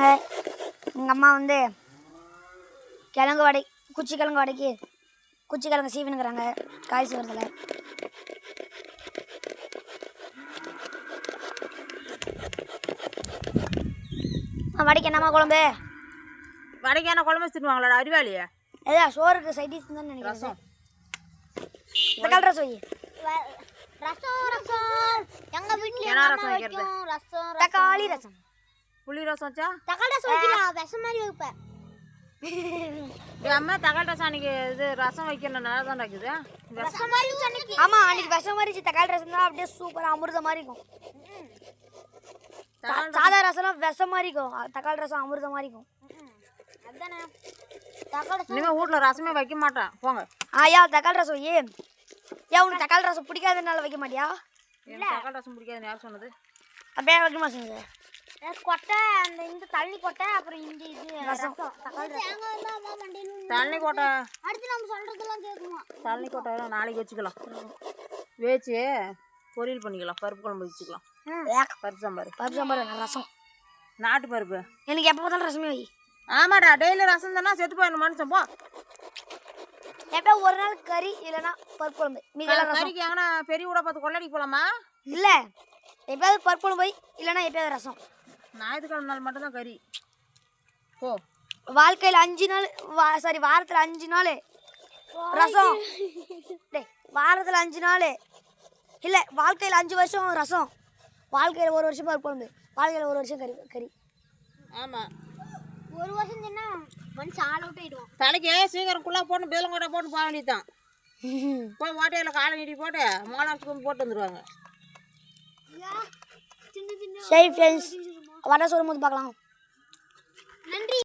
வச்சுருக்காங்க. எங்கள் அம்மா வந்து கிழங்கு வடை குச்சி கிழங்கு வடைக்கு குச்சி கிழங்கு சீவினுங்கிறாங்க காய் சீவுறதுல. வடைக்கு என்னம்மா குழம்பு? வடைக்கு என்ன குழம்பு வச்சுருவாங்களா அறிவாளியா? ஏதா சோறுக்கு சைடிஷ் தான் நினைக்கிறேன். தக்காளி ரசம் வை. ரசம் எங்க வீட்ல என்ன ரசம் வைக்கிறது? ரசம் தக்காளி ரசம். புளி ரசம் வச்சா? தக்காளி ரசம் வைக்கலாம், விஷம் மாதிரி வைப்பேன். அம்மா தக்காளி ரசம் அன்னைக்கு இது ரசம் வைக்கணும் நல்லா தான் இருக்குது. விஷம் மாதிரி அன்னைக்கு. ஆமா அன்னைக்கு விஷம் மாதிரி தக்காளி ரசம் தான் அப்படியே சூப்பரா அமிர்தம் மாதிரி இருக்கும். சாதா ரசம்லாம் விஷம் மாதிரி இருக்கும், தக்காளி ரசம் அமிர்தம் மாதிரி இருக்கும். அதானே தக்காளி இனிமேல் வீட்டில் ரசமே வைக்க மாட்டேன் போங்க. ஆயா தக்காளி ரசம் வை. ஏன் உனக்கு தக்காளி ரசம் பிடிக்காதனால வைக்க மாட்டியா? எனக்கு தக்காளி ரசம் பிடிக்காதுன்னு யார் சொன்னது? அப்படியே வைக்க மாட்டேங்க. கொட்டை அந்த இந்த தள்ளி கொட்டை அப்புறம் இந்த இது ரசம் தக்காளி தண்ணி கோட்டை அடுத்து நம்ம சொல்றதெல்லாம் கேட்குமா? தண்ணி கோட்டை நாளைக்கு வச்சுக்கலாம், வேச்சு பொரியல் பண்ணிக்கலாம், பருப்பு குழம்பு வச்சுக்கலாம். பருப்பு சாம்பார். பருப்பு சாம்பார் ரசம் நாட்டு பருப்பு. எனக்கு எப்போ பார்த்தாலும் ரசமே வை. ஆமாடா டெய்லி ரசம் தானே செத்து போயிடணும் மனுஷன். போ எப்போ ஒரு நாள் கறி இல்லைன்னா பருப்பு குழம்பு மீதெல்லாம் ரசம். கறிக்கு எங்கன்னா பெரிய கூட பார்த்து கொள்ளடிக்கு போகலாமா? இல்லை எப்பயாவது பருப்பு குழம்பு வை இல்லைன்னா எப்பயாவது ரசம். ஞாயிற்றுக்கிழமை நாள் மட்டும்தான் கறி. போ வாழ்க்கையில் 5 நாள் வாரத்தில் 5 நாள் ரசம். டே வாரத்தில் 5 நாள் இல்லை, வாழ்க்கையில் 5 வருஷம் ரசம், வாழ்க்கையில் 1 வருஷம் பருப்பு குழம்பு, வாழ்க்கையில் 1 வருஷம் கறி. ஆமாம், ஒரு வருஷம் தின்னா மனுஷன் ஆள் அவுட் ஆயிடுவான். தலைக்கு சீக்கிரம் குள்ளா போட்டு பேலங்கோட்டை போட்டு போக வேண்டியதுதான். போய் ஓட்டையில் காலை நீட்டி போட்டு மோளாச்சுக்கு போட்டு வந்துடுவாங்க. சரி ஃப்ரெண்ட்ஸ், வடை சொல்லும் போது பார்க்கலாம்.